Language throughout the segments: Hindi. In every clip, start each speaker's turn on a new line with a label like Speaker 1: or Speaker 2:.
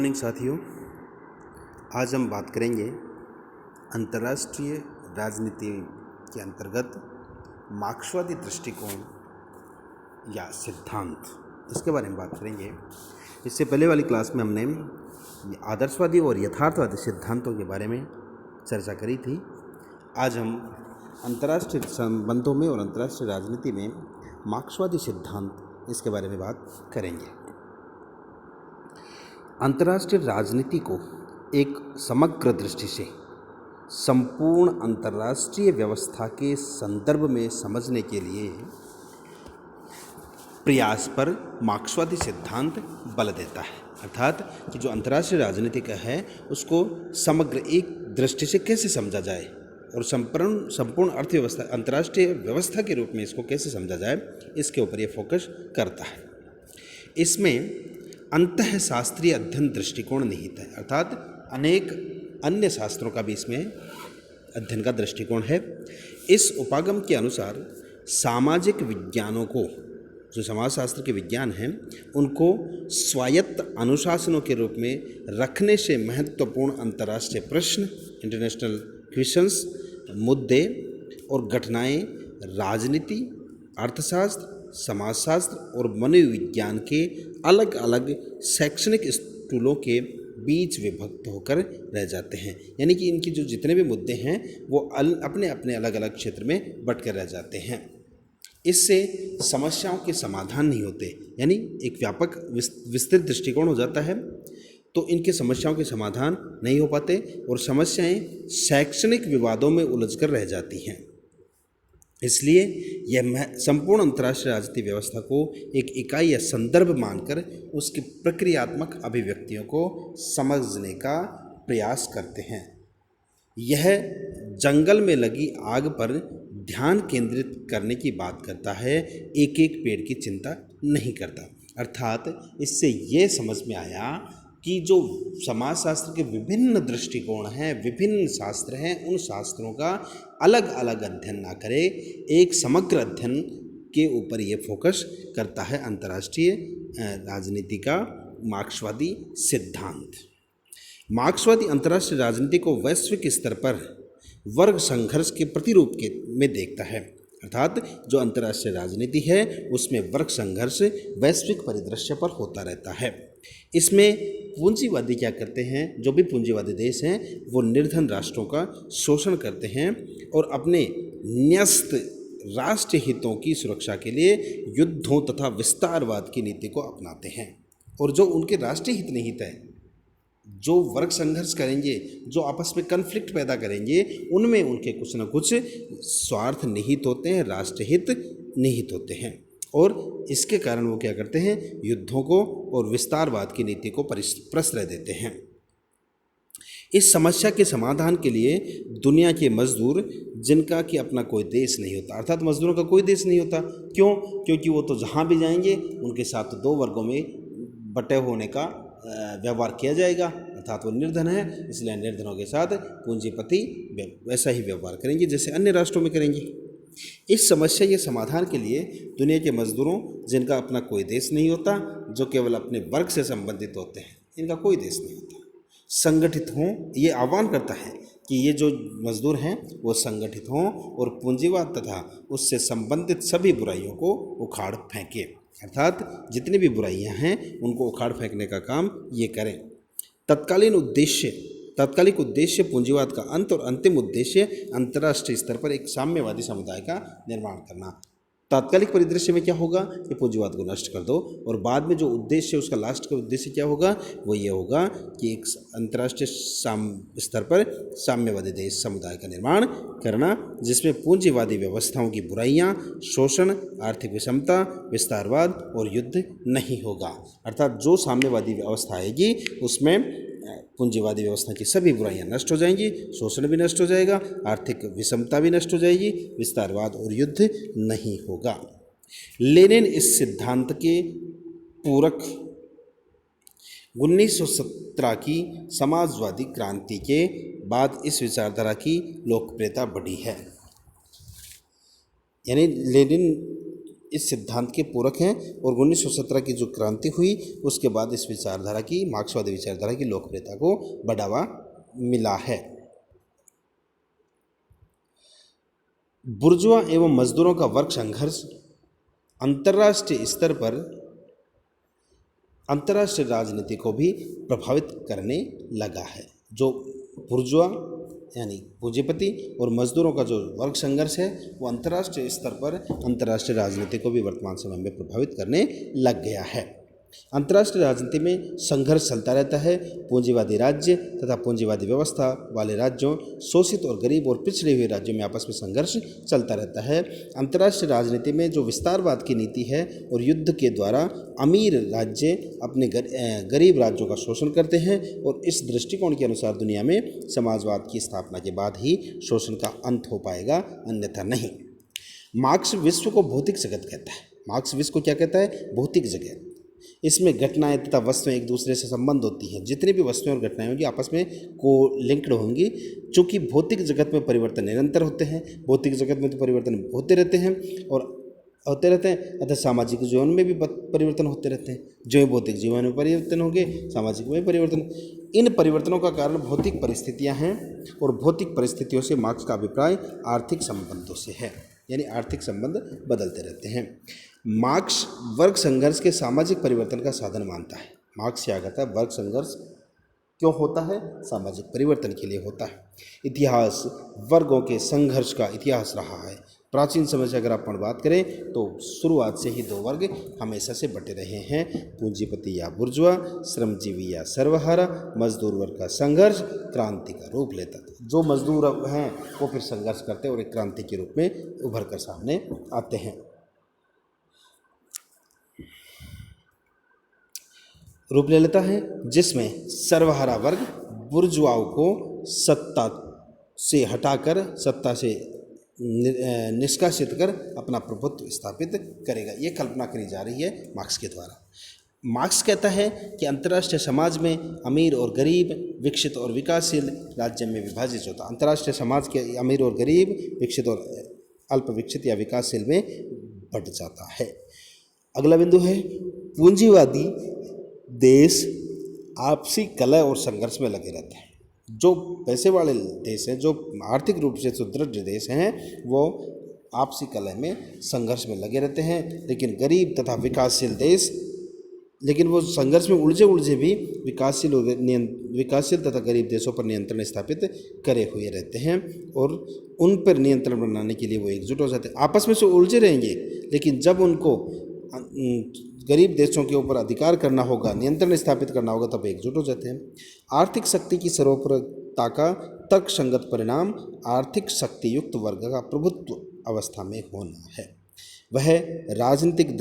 Speaker 1: मॉर्निंग साथियों, आज हम बात करेंगे अंतर्राष्ट्रीय राजनीति के अंतर्गत मार्क्सवादी दृष्टिकोण या सिद्धांत, इसके बारे में बात करेंगे। इससे पहले वाली क्लास में हमने आदर्शवादी और यथार्थवादी सिद्धांतों के बारे में चर्चा करी थी। आज हम अंतर्राष्ट्रीय संबंधों में और अंतर्राष्ट्रीय राजनीति में मार्क्सवादी सिद्धांत, इसके बारे में बात करेंगे। अंतर्राष्ट्रीय राजनीति को एक समग्र दृष्टि से संपूर्ण अंतर्राष्ट्रीय व्यवस्था के संदर्भ में समझने के लिए प्रयास पर मार्क्सवादी सिद्धांत बल देता है। अर्थात कि जो अंतर्राष्ट्रीय राजनीति का है उसको समग्र एक दृष्टि से कैसे समझा जाए और संपूर्ण अर्थव्यवस्था, अंतर्राष्ट्रीय व्यवस्था के रूप में इसको कैसे समझा जाए, इसके ऊपर ये फोकस करता है। इसमें अंतः शास्त्रीय अध्ययन दृष्टिकोण निहित है, अर्थात अनेक अन्य शास्त्रों का भी इसमें अध्ययन का दृष्टिकोण है। इस उपागम के अनुसार सामाजिक विज्ञानों को, जो समाजशास्त्र के विज्ञान हैं, उनको स्वायत्त अनुशासनों के रूप में रखने से महत्वपूर्ण अंतर्राष्ट्रीय प्रश्न, इंटरनेशनल क्वेश्चंस, मुद्दे और घटनाएं राजनीति, अर्थशास्त्र, समाजशास्त्र और मनोविज्ञान के अलग अलग शैक्षणिक स्कूलों के बीच विभक्त होकर रह जाते हैं। यानी कि इनकी जो जितने भी मुद्दे हैं वो अपने अपने अलग अलग क्षेत्र में बट कर रह जाते हैं। इससे समस्याओं के समाधान नहीं होते, यानी एक व्यापक विस्तृत दृष्टिकोण हो जाता है, तो इनके समस्याओं के समाधान नहीं हो पाते और समस्याएं शैक्षणिक विवादों में उलझकर रह जाती हैं। इसलिए यह संपूर्ण अंतर्राष्ट्रीय राजनीतिक व्यवस्था को एक इकाई या संदर्भ मानकर उसकी प्रक्रियात्मक अभिव्यक्तियों को समझने का प्रयास करते हैं। यह जंगल में लगी आग पर ध्यान केंद्रित करने की बात करता है, एक एक पेड़ की चिंता नहीं करता। अर्थात इससे ये समझ में आया कि जो समाजशास्त्र के विभिन्न दृष्टिकोण हैं, विभिन्न शास्त्र हैं, उन शास्त्रों का अलग अलग अध्ययन ना करे, एक समग्र अध्ययन के ऊपर ये फोकस करता है अंतर्राष्ट्रीय राजनीति का मार्क्सवादी सिद्धांत। मार्क्सवादी अंतर्राष्ट्रीय राजनीति को वैश्विक स्तर पर वर्ग संघर्ष के प्रतिरूप में देखता है। अर्थात जो अंतर्राष्ट्रीय राजनीति है उसमें वर्ग संघर्ष वैश्विक परिदृश्य पर होता रहता है। इसमें पूंजीवादी क्या करते हैं, जो भी पूंजीवादी देश हैं वो निर्धन राष्ट्रों का शोषण करते हैं और अपने न्यस्त राष्ट्र हितों की सुरक्षा के लिए युद्धों तथा विस्तारवाद की नीति को अपनाते हैं। और जो उनके राष्ट्रीय हित निहित है, जो वर्ग संघर्ष करेंगे, जो आपस में कन्फ्लिक्ट पैदा करेंगे, उनमें उनके कुछ न कुछ स्वार्थ निहित होते हैं, राष्ट्रहित निहित होते हैं और इसके कारण वो क्या करते हैं, युद्धों को और विस्तारवाद की नीति को प्रश्रय देते हैं। इस समस्या के समाधान के लिए दुनिया के मजदूर, जिनका कि अपना कोई देश नहीं होता, अर्थात मजदूरों का कोई देश नहीं होता, क्यों? क्योंकि वो तो जहाँ भी जाएंगे उनके साथ दो वर्गों में बटे होने का व्यवहार किया जाएगा। अर्थात वो निर्धन है, इसलिए निर्धनों के साथ पूंजीपति वैसा ही व्यवहार करेंगे जैसे अन्य राष्ट्रों में करेंगे। इस समस्या के समाधान के लिए दुनिया के मजदूरों, जिनका अपना कोई देश नहीं होता, जो केवल अपने वर्ग से संबंधित होते हैं, इनका कोई देश नहीं होता, संगठित हों। ये आह्वान करता है कि ये जो मजदूर हैं वो संगठित हों और पूंजीवाद तथा उससे संबंधित सभी बुराइयों को उखाड़ फेंकें। अर्थात जितनी भी बुराइयां हैं उनको उखाड़ फेंकने का काम ये करें। तात्कालिक उद्देश्य पूंजीवाद का अंत और अंतिम उद्देश्य अंतर्राष्ट्रीय स्तर पर एक साम्यवादी समुदाय का निर्माण करना। तात्कालिक परिदृश्य में क्या होगा कि पूंजीवाद को नष्ट कर दो, और बाद में जो उद्देश्य, उसका लास्ट का उद्देश्य क्या होगा, वो ये होगा कि एक अंतर्राष्ट्रीय स्तर पर साम्यवादी देश समुदाय का निर्माण करना, जिसमें पूंजीवादी व्यवस्थाओं की बुराइयां, शोषण, आर्थिक विषमता, विस्तारवाद और युद्ध नहीं होगा। अर्थात जो साम्यवादी व्यवस्था आएगी उसमें पूंजीवादी व्यवस्था की सभी बुराइयां नष्ट हो जाएंगी, शोषण भी नष्ट हो जाएगा, आर्थिक विषमता भी नष्ट हो जाएगी, विस्तारवाद और युद्ध नहीं होगा। लेनिन इस सिद्धांत के पूरक 1917 की समाजवादी क्रांति के बाद इस विचारधारा की लोकप्रियता बढ़ी है। यानी लेनिन इस सिद्धांत के पूरक हैं और 1917 की जो क्रांति हुई उसके बाद इस विचारधारा की, मार्क्सवादी विचारधारा की लोकप्रियता को बढ़ावा मिला है। बुर्जुआ एवं मजदूरों का वर्ग संघर्ष अंतर्राष्ट्रीय स्तर पर अंतर्राष्ट्रीय राजनीति को भी प्रभावित करने लगा है। जो बुर्जुआ यानी पूंजीपति और मजदूरों का जो वर्ग संघर्ष है वो अंतर्राष्ट्रीय स्तर पर अंतर्राष्ट्रीय राजनीति को भी वर्तमान समय में प्रभावित करने लग गया है। अंतर्राष्ट्रीय राजनीति में संघर्ष चलता रहता है। पूंजीवादी राज्य तथा पूंजीवादी व्यवस्था वाले राज्यों, शोषित और गरीब और पिछड़े हुए राज्यों में आपस में संघर्ष चलता रहता है। अंतर्राष्ट्रीय राजनीति में जो विस्तारवाद की नीति है और युद्ध के द्वारा अमीर राज्य अपने गरीब राज्यों का शोषण करते हैं और इस दृष्टिकोण के अनुसार दुनिया में समाजवाद की स्थापना के बाद ही शोषण का अंत हो पाएगा, अन्यथा नहीं। मार्क्स विश्व को भौतिक जगत कहता है। मार्क्स विश्व को क्या कहता है? भौतिक जगत। इसमें घटनाएं तथा वस्तुएं एक दूसरे से संबंध होती हैं। जितनी भी वस्तुएं और घटनाएं होंगी आपस में को लिंक्ड होंगी। चूँकि भौतिक जगत में परिवर्तन निरंतर होते हैं, भौतिक जगत में तो परिवर्तन होते रहते हैं और होते रहते हैं, अतः सामाजिक जीवन में भी परिवर्तन होते रहते हैं। जो भौतिक जीवन में परिवर्तन होंगे, सामाजिक में परिवर्तन। इन परिवर्तनों का कारण भौतिक परिस्थितियाँ हैं और भौतिक परिस्थितियों से मार्क्स का अभिप्राय आर्थिक संबंधों से है, यानी आर्थिक संबंध बदलते रहते हैं। मार्क्स वर्ग संघर्ष के सामाजिक परिवर्तन का साधन मानता है। मार्क्स क्या कहता है? वर्ग संघर्ष क्यों होता है? सामाजिक परिवर्तन के लिए होता है। इतिहास वर्गों के संघर्ष का इतिहास रहा है। प्राचीन समय से अगर अपन बात करें तो शुरुआत से ही दो वर्ग हमेशा से बटे रहे हैं, पूंजीपति या बुर्जुआ, श्रमजीवी या सर्वहारा। मजदूर वर्ग का संघर्ष क्रांति का रूप लेता था। जो मजदूर हैं वो फिर संघर्ष करते हैं और एक क्रांति के रूप में उभर कर सामने आते हैं। रूप ले लेता है जिसमें सर्वहारा वर्ग बुर्जुआओं को सत्ता से हटाकर, सत्ता से निष्कासित कर अपना प्रभुत्व स्थापित करेगा। ये कल्पना करी जा रही है मार्क्स के द्वारा। मार्क्स कहता है कि अंतर्राष्ट्रीय समाज में अमीर और गरीब, विकसित और विकासशील राज्य में विभाजित होता। अंतर्राष्ट्रीय समाज के अमीर और गरीब, विकसित और अल्प विकसित या विकासशील में बट जाता है। अगला बिंदु है पूंजीवादी देश आपसी कलह और संघर्ष में लगे रहते हैं। जो पैसे वाले देश हैं, जो आर्थिक रूप से सुदृढ़ देश हैं, वो आपसी कलह में संघर्ष में लगे रहते हैं। लेकिन गरीब तथा विकासशील देश, लेकिन वो संघर्ष में उलझे भी विकासशील तथा गरीब देशों पर नियंत्रण स्थापित करे हुए रहते हैं और उन पर नियंत्रण बनाने के लिए वो एकजुट हो जाते हैं। आपस में से उलझे रहेंगे, लेकिन जब उनको गरीब देशों के ऊपर अधिकार करना होगा, नियंत्रण स्थापित करना होगा, तब एकजुट हो जाते हैं। आर्थिक शक्ति की सर्वोपरिता का तर्कसंगत परिणाम आर्थिक शक्ति युक्त वर्ग का प्रभुत्व अवस्था में होना है। वह राजनीतिक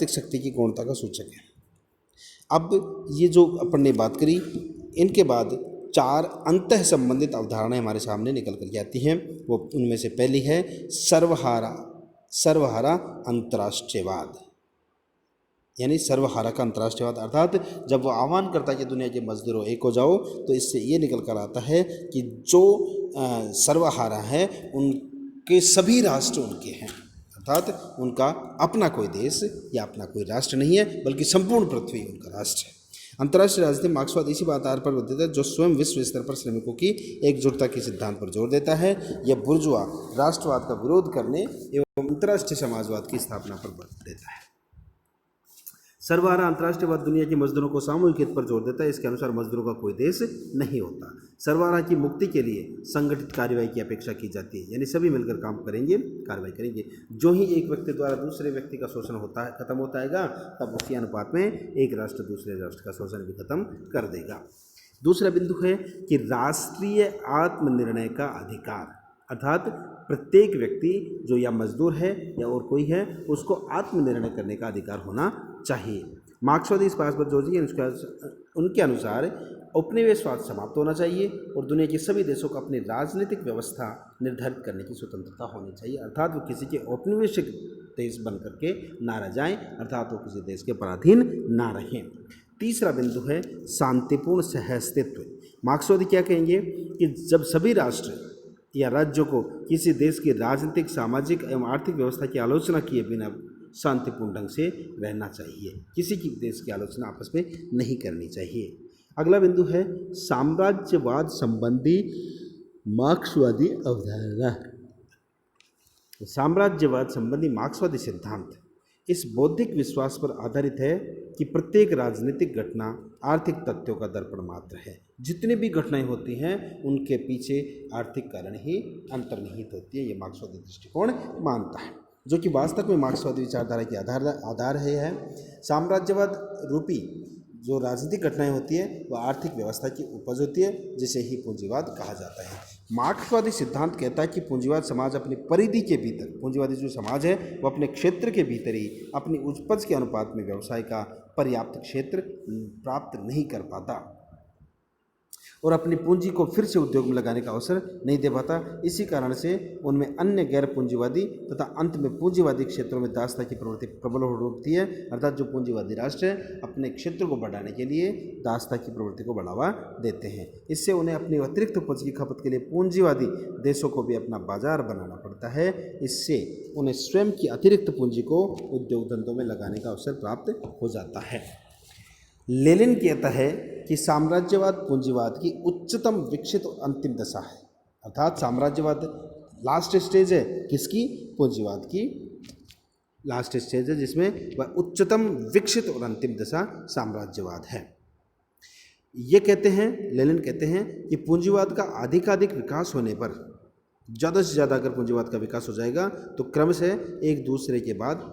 Speaker 1: शक्ति की पूर्णता का सूचक है। अब ये जो अपन ने बात करी, इनके बाद चार अंतः संबंधित अवधारणाएं हमारे सामने निकल कर आती हैं। वो उनमें से पहली है सर्वहारा अंतर्राष्ट्रीयवाद, यानी सर्वहारा का अंतर्राष्ट्रीयवाद। अर्थात जब वो आह्वान करता है कि दुनिया के मजदूरों एक हो जाओ, तो इससे ये निकल कर आता है कि जो सर्वहारा है उनके सभी राष्ट्र उनके हैं, अर्थात उनका अपना कोई देश या अपना कोई राष्ट्र नहीं है, बल्कि संपूर्ण पृथ्वी उनका राष्ट्र है। अंतर्राष्ट्रीय राजनीति मार्क्सवाद इसी आधार पर देता है जो स्वयं विश्व स्तर पर श्रमिकों की एकजुटता के सिद्धांत पर जोर देता है। यह बुर्जुआ राष्ट्रवाद का विरोध करने एवं अंतर्राष्ट्रीय समाजवाद की स्थापना पर बल देता है। सर्वहारा अंतर्राष्ट्रीयवाद दुनिया के मजदूरों को सामूहिक हित पर जोर देता है। इसके अनुसार मजदूरों का कोई देश नहीं होता। सर्वहारा की मुक्ति के लिए संगठित कार्यवाही की अपेक्षा की जाती है, यानी सभी मिलकर काम करेंगे, कार्रवाई करेंगे। जो ही एक व्यक्ति द्वारा दूसरे व्यक्ति का शोषण होता है, खत्म होता है, तब उसी अनुपात में एक राष्ट्र दूसरे राष्ट्र का शोषण भी खत्म कर देगा। दूसरा बिंदु है कि राष्ट्रीय आत्मनिर्णय का अधिकार, अर्थात प्रत्येक व्यक्ति जो या मजदूर है या और कोई है, उसको आत्मनिर्णय करने का अधिकार होना चाहिए। मार्क्सवादी इस बात पर जोर दिए, उनके अनुसार उपनिवेशवाद समाप्त होना चाहिए और दुनिया के सभी देशों को अपनी राजनीतिक व्यवस्था निर्धारित करने की स्वतंत्रता होनी चाहिए, अर्थात वो किसी के औपनिवेशिक देश बन करके ना रह जाएं, अर्थात वो किसी देश के पराधीन ना रहें। तीसरा बिंदु है शांतिपूर्ण सहअस्तित्व। मार्क्सवादी क्या कहेंगे कि जब सभी राष्ट्र या राज्यों को किसी देश की राजनीतिक, सामाजिक एवं आर्थिक व्यवस्था की आलोचना किए बिना शांतिपूर्ण ढंग से रहना चाहिए। किसी की देश की आलोचना आपस में नहीं करनी चाहिए। अगला बिंदु है साम्राज्यवाद संबंधी मार्क्सवादी अवधारणा। साम्राज्यवाद संबंधी मार्क्सवादी सिद्धांत इस बौद्धिक विश्वास पर आधारित है कि प्रत्येक राजनीतिक घटना आर्थिक तथ्यों का दर्पण मात्र है। जितनी भी घटनाएं होती हैं उनके पीछे आर्थिक कारण ही अंतर्निहित होती है, ये मार्क्सवादी दृष्टिकोण मानता है, जो कि वास्तव में मार्क्सवादी विचारधारा की आधार है। साम्राज्यवाद रूपी जो राजनीतिक घटनाएं होती है वह आर्थिक व्यवस्था की उपज होती है, जिसे ही पूंजीवाद कहा जाता है। मार्क्सवादी सिद्धांत कहता है कि पूंजीवाद समाज अपनी परिधि के भीतर, पूंजीवादी जो समाज है वो अपने क्षेत्र के भीतर ही अपनी उपज के अनुपात में व्यवसाय का पर्याप्त क्षेत्र प्राप्त नहीं कर पाता और अपनी पूंजी को फिर से उद्योग में लगाने का अवसर नहीं दे पाता। इसी कारण से उनमें अन्य गैर पूंजीवादी तथा अंत में पूंजीवादी क्षेत्रों में दासता की प्रवृत्ति प्रबल हो उठती है। अर्थात जो पूंजीवादी राष्ट्र है अपने क्षेत्र को बढ़ाने के लिए दासता की प्रवृत्ति को बढ़ावा देते हैं। इससे उन्हें अपनी अतिरिक्त उपज की खपत के लिए पूंजीवादी देशों को भी अपना बाजार बनाना पड़ता है। इससे उन्हें स्वयं की अतिरिक्त पूंजी को उद्योग धंधों में लगाने का अवसर प्राप्त हो जाता है। लेनिन कहता है कि साम्राज्यवाद पूंजीवाद की उच्चतम विकसित और अंतिम दशा है। अर्थात साम्राज्यवाद लास्ट स्टेज है किसकी? पूंजीवाद की लास्ट स्टेज है, जिसमें वह उच्चतम विकसित और अंतिम दशा साम्राज्यवाद है। ये कहते हैं, लेनिन कहते हैं कि पूंजीवाद का अधिकाधिक विकास होने पर, ज़्यादा से ज़्यादा अगर पूंजीवाद का विकास हो जाएगा तो क्रम से एक दूसरे के बाद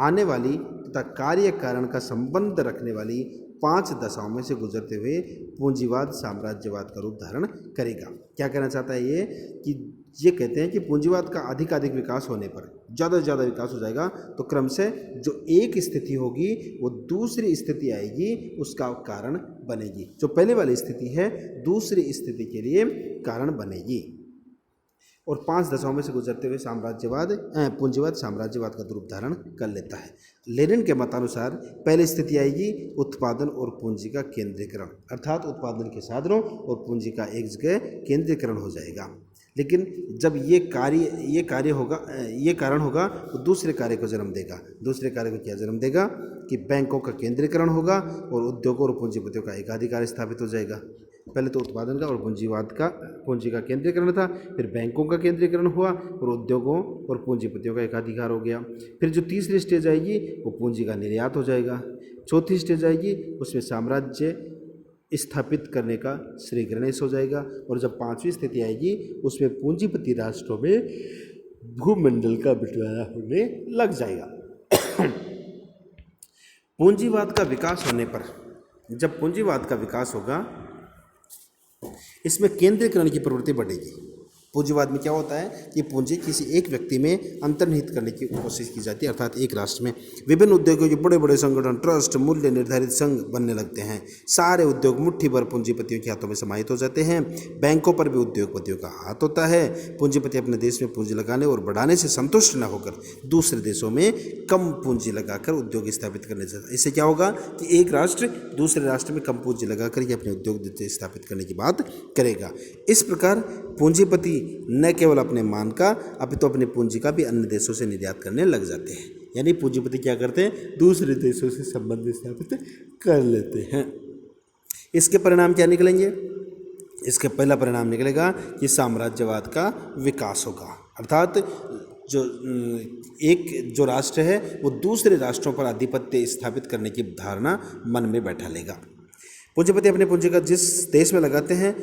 Speaker 1: आने वाली तथा कार्य कारण का संबंध रखने वाली 5 दशाओं में से गुजरते हुए पूंजीवाद साम्राज्यवाद का रूप धारण करेगा। क्या कहना चाहता है ये कहते हैं कि पूंजीवाद का अधिकाधिक विकास होने पर, ज़्यादा से ज़्यादा विकास हो जाएगा तो क्रम से जो एक स्थिति होगी वो दूसरी स्थिति आएगी, उसका कारण बनेगी। जो पहले वाली स्थिति है दूसरी स्थिति के लिए कारण बनेगी और 5 दशाओं में से गुजरते हुए पूंजीवाद साम्राज्यवाद का रूप धारण कर लेता है। लेनिन के मतानुसार पहली स्थिति आएगी उत्पादन और पूंजी का केंद्रीकरण, अर्थात उत्पादन के साधनों और पूंजी का एक जगह केंद्रीकरण हो जाएगा। लेकिन जब ये कारण होगा तो दूसरे कार्य को जन्म देगा। दूसरे कार्य को क्या जन्म देगा कि बैंकों का केंद्रीकरण होगा और उद्योगों और पूंजीपतियों का एकाधिकार स्थापित हो जाएगा। पहले तो उत्पादन का और पूंजी का केंद्रीकरण था, फिर बैंकों का केंद्रीकरण हुआ और उद्योगों और पूंजीपतियों का एकाधिकार हो गया। फिर जो तीसरी स्टेज आएगी वो पूंजी का निर्यात हो जाएगा। चौथी स्टेज आएगी उसमें साम्राज्य स्थापित करने का श्री गणेश हो जाएगा और जब 5वीं स्थिति आएगी उसमें पूंजीपति राष्ट्रों में भूमंडल का बंटवारा होने लग जाएगा। पूंजीवाद का विकास होने पर, जब पूंजीवाद का विकास होगा इसमें केंद्रीकरण की प्रवृत्ति बढ़ेगी। पूंजीवाद में क्या होता है कि पूंजी किसी एक व्यक्ति में अंतर्निहित करने की कोशिश की जाती है। अर्थात एक राष्ट्र में विभिन्न उद्योगों के बड़े बड़े संगठन, ट्रस्ट, मूल्य निर्धारित संघ बनने लगते हैं। सारे उद्योग मुट्ठी भर पूंजीपतियों के हाथों में समाहित हो जाते हैं। बैंकों पर भी उद्योगपतियों का हाथ होता है। पूंजीपति अपने देश में पूंजी लगाने और बढ़ाने से संतुष्ट न होकर दूसरे देशों में कम पूंजी लगाकर उद्योग स्थापित करने चाहता है। इससे क्या होगा कि एक राष्ट्र दूसरे राष्ट्र में कम पूंजी लगाकर ये अपने उद्योग स्थापित करने की बात करेगा। इस प्रकार पूंजीपति न केवल अपने मान का अपितु अपनी पूंजी का भी अन्य देशों से निर्यात करने लग जाते हैं। यानी पूंजीपति क्या करते हैं? दूसरे देशों से संबंध स्थापित कर लेते हैं। इसके परिणाम क्या निकलेंगे? इसके पहला परिणाम निकलेगा कि साम्राज्यवाद का विकास होगा। अर्थात जो राष्ट्र है वो दूसरे राष्ट्रों पर आधिपत्य स्थापित करने की धारणा मन में बैठा लेगा। पूंजीपति अपनी पूंजी का जिस देश में लगाते हैं